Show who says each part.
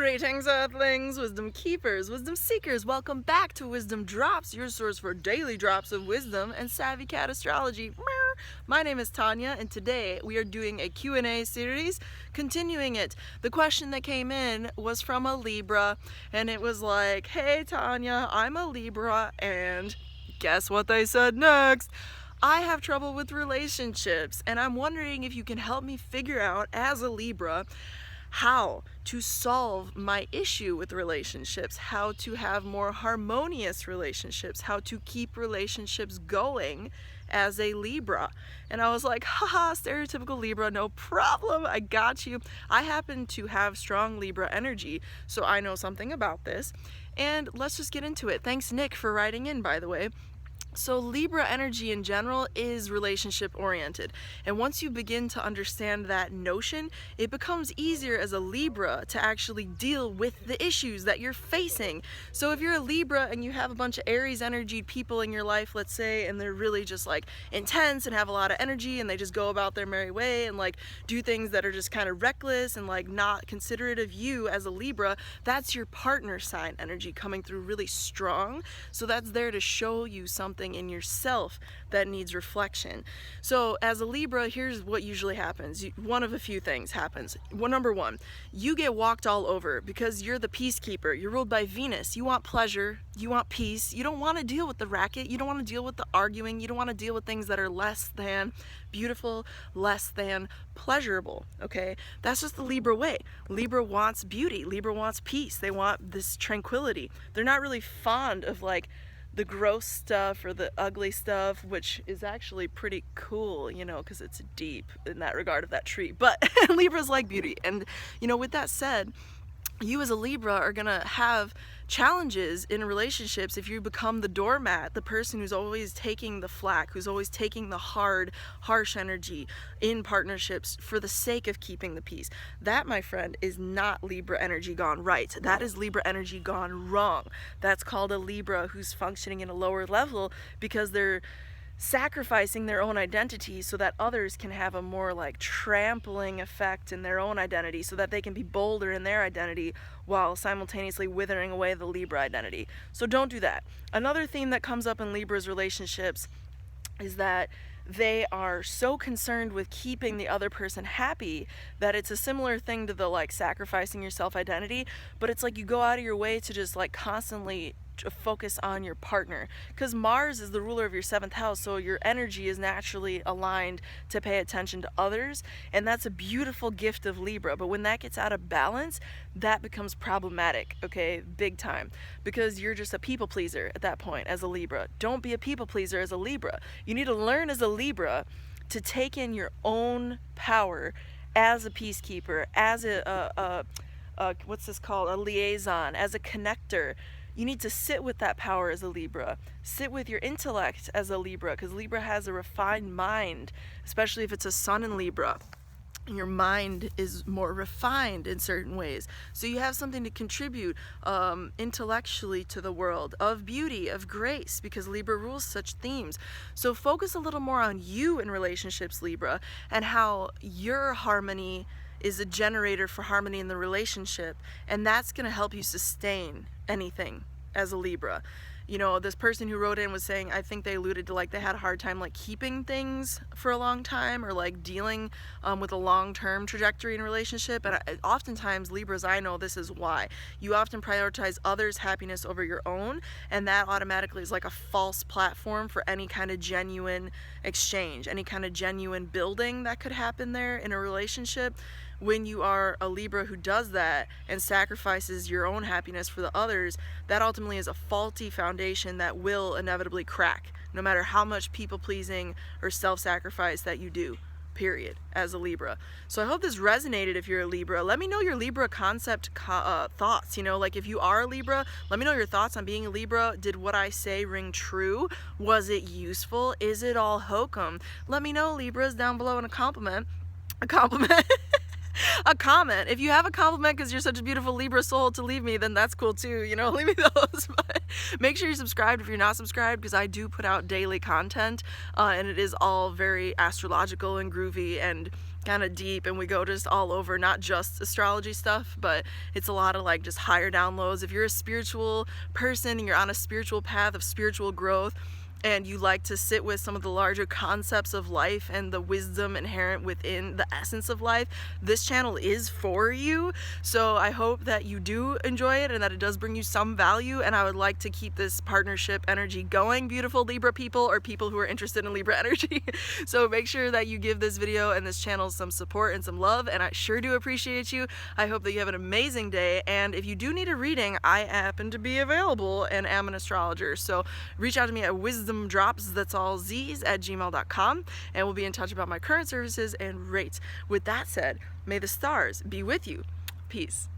Speaker 1: Greetings, Earthlings, wisdom keepers, wisdom seekers. Welcome back to WizdomDropz, your source for daily drops of wisdom and savvy cat astrology. My name is Tanya, and today we are doing a Q&A series, continuing it. The question that came in was from a Libra, and it was like, hey Tanya, I'm a Libra, and guess what they said next? I have trouble with relationships, and I'm wondering if you can help me figure out, as a Libra, how to solve my issue with relationships, how to have more harmonious relationships, how to keep relationships going as a Libra. And I was like, haha, stereotypical Libra, no problem, I got you. I happen to have strong Libra energy, so I know something about this. And let's just get into it. Thanks, Nick, for writing in, by the way. So Libra energy in general is relationship oriented, and once you begin to understand that notion, it becomes easier as a Libra to actually deal with the issues that you're facing. So if you're a Libra and you have a bunch of Aries energied people in your life, let's say, and they're really just like intense and have a lot of energy and they just go about their merry way and like do things that are just kind of reckless and like not considerate of you as a Libra, that's your partner sign energy coming through really strong. So that's there to show you something in yourself that needs reflection. So as a Libra, here's what usually happens. One of a few things happens. Well, number one, you get walked all over because you're the peacekeeper. You're ruled by Venus. You want pleasure. You want peace. You don't want to deal with the racket. You don't want to deal with the arguing. You don't want to deal with things that are less than beautiful, less than pleasurable. Okay? That's just the Libra way. Libra wants beauty. Libra wants peace. They want this tranquility. They're not really fond of like the gross stuff or the ugly stuff, which is actually pretty cool, you know, because it's deep in that regard of that tree. But Libras like beauty. And, you know, with that said, you as a Libra are gonna have challenges in relationships if you become the doormat, the person who's always taking the flack, who's always taking the hard, harsh energy in partnerships for the sake of keeping the peace. That, my friend, is not Libra energy gone right. That is Libra energy gone wrong. That's called a Libra who's functioning in a lower level because they're sacrificing their own identity so that others can have a more like trampling effect in their own identity so that they can be bolder in their identity while simultaneously withering away the Libra identity. So don't do that. Another theme that comes up in Libra's relationships is that they are so concerned with keeping the other person happy that it's a similar thing to the like sacrificing your self-identity, but it's like you go out of your way to just like constantly focus on your partner, because Mars is the ruler of your 7th house, so your energy is naturally aligned to pay attention to others, and that's a beautiful gift of Libra. But when that gets out of balance, that becomes problematic, okay, big time, because you're just a people pleaser at that point as a Libra. Don't be a people pleaser as a Libra. You need to learn as a Libra to take in your own power as a peacekeeper, as a what's this called, a liaison, as a connector. You need to sit with that power as a Libra. Sit with your intellect as a Libra, because Libra has a refined mind, especially if it's a sun in Libra. Your mind is more refined in certain ways. So you have something to contribute intellectually to the world, of beauty, of grace, because Libra rules such themes. So focus a little more on you in relationships, Libra, and how your harmony is a generator for harmony in the relationship, and that's going to help you sustain anything as a Libra. You know, this person who wrote in was saying, I think they alluded to like they had a hard time like keeping things for a long time or like dealing with a long-term trajectory in a relationship. And oftentimes Libras, I know this is why. You often prioritize others' happiness over your own, and that automatically is like a false platform for any kind of genuine exchange, any kind of genuine building that could happen there in a relationship. When you are a Libra who does that and sacrifices your own happiness for the others, that ultimately is a faulty foundation that will inevitably crack, no matter how much people-pleasing or self-sacrifice that you do, period, as a Libra. So I hope this resonated if you're a Libra. Let me know your Libra concept thoughts, you know, like if you are a Libra, let me know your thoughts on being a Libra. Did what I say ring true? Was it useful? Is it all hokum? Let me know, Libras, down below in a comment. A comment. If you have a compliment because you're such a beautiful Libra soul to leave me, then that's cool too, you know, leave me those. But make sure you're subscribed if you're not subscribed, because I do put out daily content and it is all very astrological and groovy and kind of deep, and we go just all over, not just astrology stuff, but it's a lot of like just higher downloads. If you're a spiritual person and you're on a spiritual path of spiritual growth, and you like to sit with some of the larger concepts of life and the wisdom inherent within the essence of life, this channel is for you. So I hope that you do enjoy it and that it does bring you some value, and I would like to keep this partnership energy going, beautiful Libra people, or people who are interested in Libra energy. So make sure that you give this video and this channel some support and some love, and I sure do appreciate you. I hope that you have an amazing day, and if you do need a reading, I happen to be available and am an astrologer. So reach out to me at WizdomDropz, that's all Z's, at gmail.com, and we'll be in touch about my current services and rates. With that said, may the stars be with you. Peace.